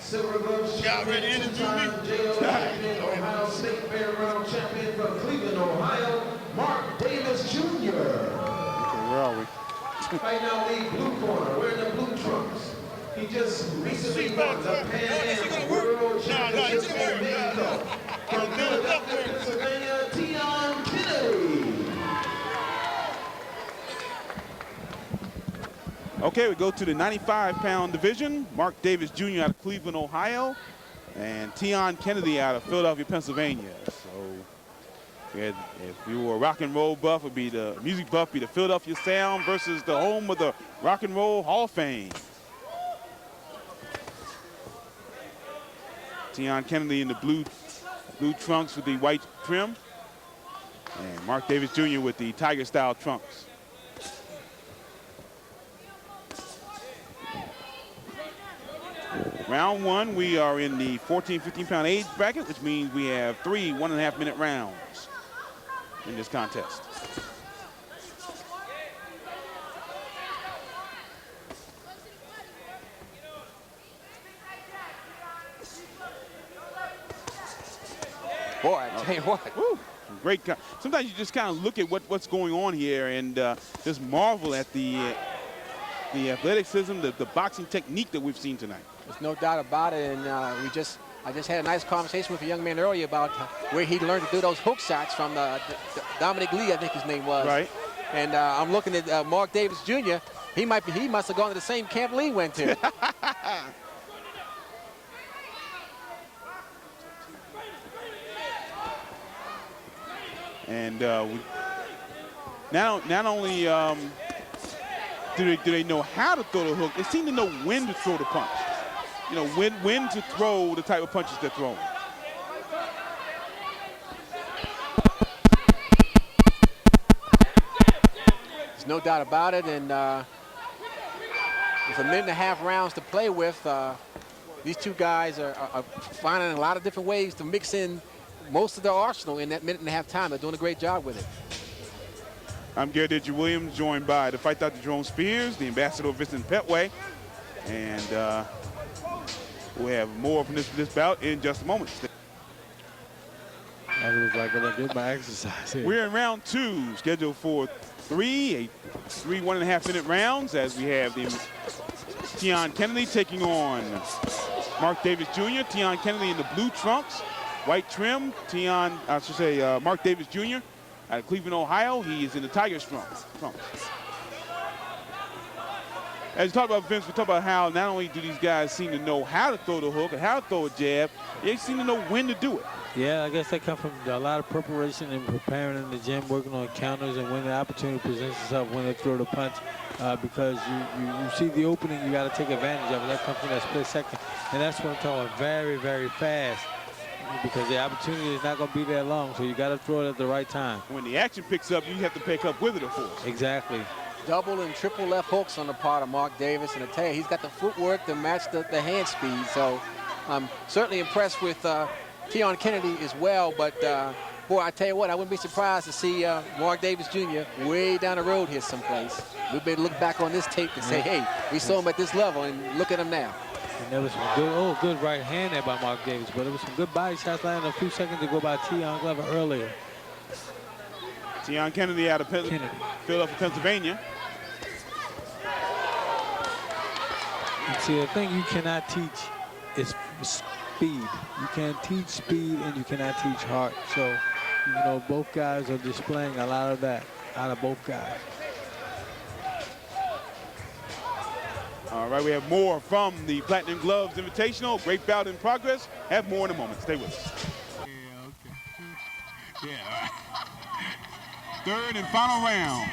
Silver glove champion, two-time JO champion, Ohio State Fair Round champion from Cleveland, Ohio, Mark Davis Jr. Where are we? Right now, the blue corner, wearing the blue trunks. He just recently won the Pan Am World Championship in Mexico. From Philadelphia, Pennsylvania, Teon Kennedy. Okay, we go to the 95-pound division. Mark Davis Jr. out of Cleveland, Ohio, and Teon Kennedy out of Philadelphia, Pennsylvania. So if you were a rock and roll buff, would be the music buff, be the Philadelphia Sound versus the home of the Rock and Roll Hall of Fame. Teon Kennedy in the blue trunks with the white trim, and Mark Davis Jr. with the Tiger-style trunks. Round one, we are in the 14, 15-pound age bracket, which means we have 3 1.5-minute rounds in this contest. Boy, I tell you what. Woo, great. Sometimes you just kind of look at what's going on here and just marvel at the athleticism, the boxing technique that we've seen tonight. There's no doubt about it, and I just had a nice conversation with a young man earlier about where he learned to do those hook shots from Dominic Lee, I think his name was. Right. And I'm looking at Mark Davis Jr. He must have gone to the same camp Lee went to. And not only do they know how to throw the hook, they seem to know when to throw the punch. You know, when to throw the type of punches they're throwing. There's no doubt about it, and with 1.5 rounds to play with, these two guys are finding a lot of different ways to mix in most of their arsenal in that 1.5 time. They're doing a great job with it. I'm Gary Ditcher Williams, joined by the Fight Dr. Jerome Spears, the ambassador of Vincent Petway, and we'll have more from this bout in just a moment. That looks like I'm gonna get my exercise here. We're in round 2, scheduled for 3 1.5-minute rounds, as we have the Teon Kennedy taking on Mark Davis Jr. Teon Kennedy in the blue trunks, white trim. Mark Davis Jr. out of Cleveland, Ohio. He is in the Tigers trunks. As you talk about, Vince, we talk about how not only do these guys seem to know how to throw the hook and how to throw a jab, they seem to know when to do it. Yeah, I guess that comes from a lot of preparation and preparing in the gym, working on counters, and when the opportunity presents itself, when they throw the punch, because you see the opening, you got to take advantage of it. That comes from that split second, and that's what I'm talking about, very, very fast, because the opportunity is not going to be there long, so you got to throw it at the right time. When the action picks up, you have to pick up with it, of course. Exactly. Double and triple left hooks on the part of Mark Davis, and I tell you, he's got the footwork to match the hand speed. So I'm certainly impressed with Teon Kennedy as well. But boy, I tell you what, I wouldn't be surprised to see Mark Davis Jr. way down the road here someplace. We better look back on this tape and say, hey, we saw him at this level, and look at him now. And there was some good right hand there by Mark Davis, but there was some good body shots landing a few seconds to go by Teon Glover earlier. Teon Kennedy out of Philadelphia, Pennsylvania. And see, the thing you cannot teach is speed. You can't teach speed, and you cannot teach heart. So, you know, both guys are displaying a lot of that out of both guys. All right, we have more from the Platinum Gloves Invitational. Great bout in progress. Have more in a moment. Stay with us. Yeah, okay. Yeah, all right. Third and final round,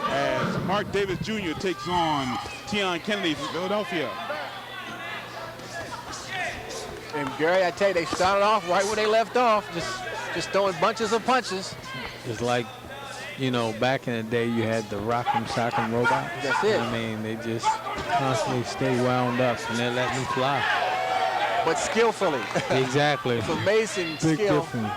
as Mark Davis Jr. takes on Teon Kennedy from Philadelphia. And Gary, I tell you, they started off right where they left off, just throwing bunches of punches. It's like, you know, back in the day, you had the rock'em sock'em robots. That's it. I mean, they just constantly stay wound up, and they're letting them fly. But skillfully. Exactly. It's amazing Big skill. difference.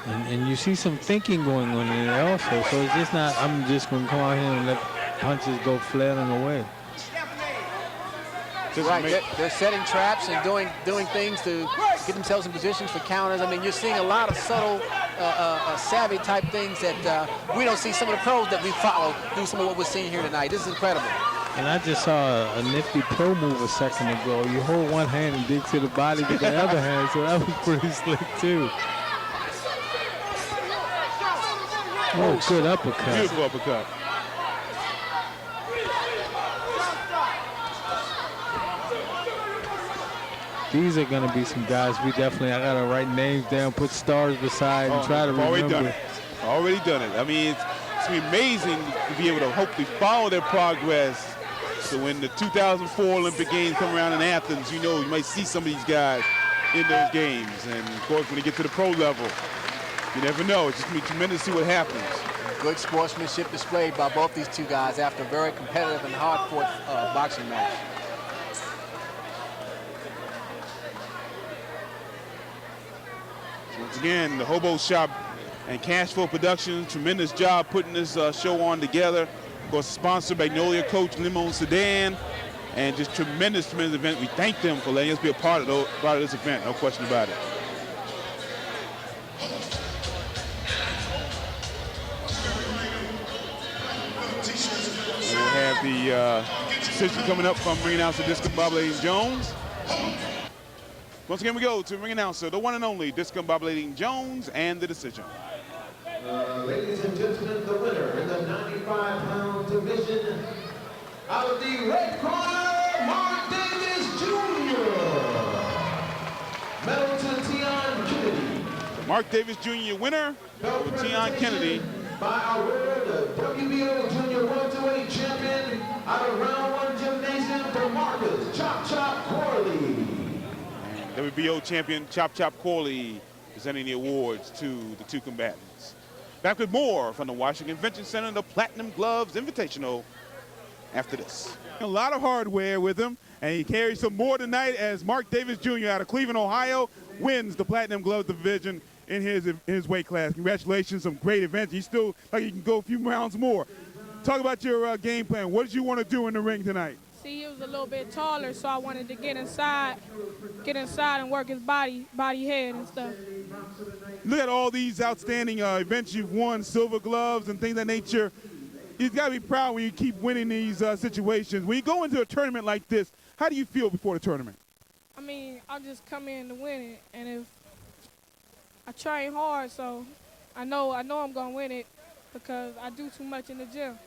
And you see some thinking going on in there also. So it's just not, I'm just going to come out here and let punches go flailing away. Right, they're setting traps and doing things to get themselves in positions for counters. I mean, you're seeing a lot of subtle, savvy type things that we don't see some of the pros that we follow do some of what we're seeing here tonight. This is incredible. And I just saw a nifty pro move a second ago. You hold one hand and dig to the body with the other hand, so that was pretty slick too. Oh, good uppercut. Beautiful uppercut. These are going to be some guys I got to write names down, put stars beside, and try to remember. Already done it. Already done it. I mean, it's going to be amazing to be able to hopefully follow their progress. So when the 2004 Olympic Games come around in Athens, you know, you might see some of these guys in those games. And, of course, when they get to the pro level, you never know. It's just going to be tremendous to see what happens. Good sportsmanship displayed by both these two guys after a very competitive and hard-fought boxing match. Once again, the H.O.B.O Shop and Cashflow Productions, tremendous job putting this show on together. Of course, sponsored by Magnolia Coach Limon Sedan, and just tremendous event. We thank them for letting us be a part of this event, no question about it. And we'll have the decision coming up from ring announcer Discombobulating Jones. Once again, we go to ring announcer, the one and only Discombobulating Jones, and the decision. Ladies and gentlemen, the winner in the 95-pound division, out of the red corner, Mark Davis Jr. Medal to Teon Kennedy. Mark Davis Jr. winner over Teon Kennedy. By our winner, the W.B.O. Junior 128 champion, out of round one gymnasium for Marcus Chop Corley. WBO champion Chop Corley presenting the awards to the two combatants. Back with more from the Washington Convention Center, the Platinum Gloves Invitational after this. A lot of hardware with him, and he carries some more tonight as Mark Davis Jr. out of Cleveland, Ohio, wins the Platinum Gloves division in his weight class. Congratulations, some great events. He's still like he can go a few rounds more. Talk about your game plan. What did you want to do in the ring tonight? See, he was a little bit taller, so I wanted to get inside and work his body head and stuff. Look at all these outstanding events you've won, silver gloves and things of that nature. You've got to be proud when you keep winning these situations. When you go into a tournament like this, how do you feel before the tournament? I mean, I just come in to win it, and if I train hard, so I know I'm going to win it because I do too much in the gym.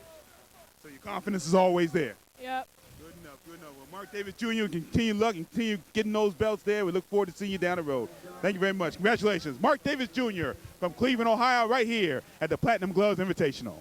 So your confidence is always there? Yep. Good enough, good enough. Well, Mark Davis Jr., continue luck and continue getting those belts there. We look forward to seeing you down the road. Thank you very much. Congratulations. Mark Davis Jr. from Cleveland, Ohio, right here at the Platinum Gloves Invitational.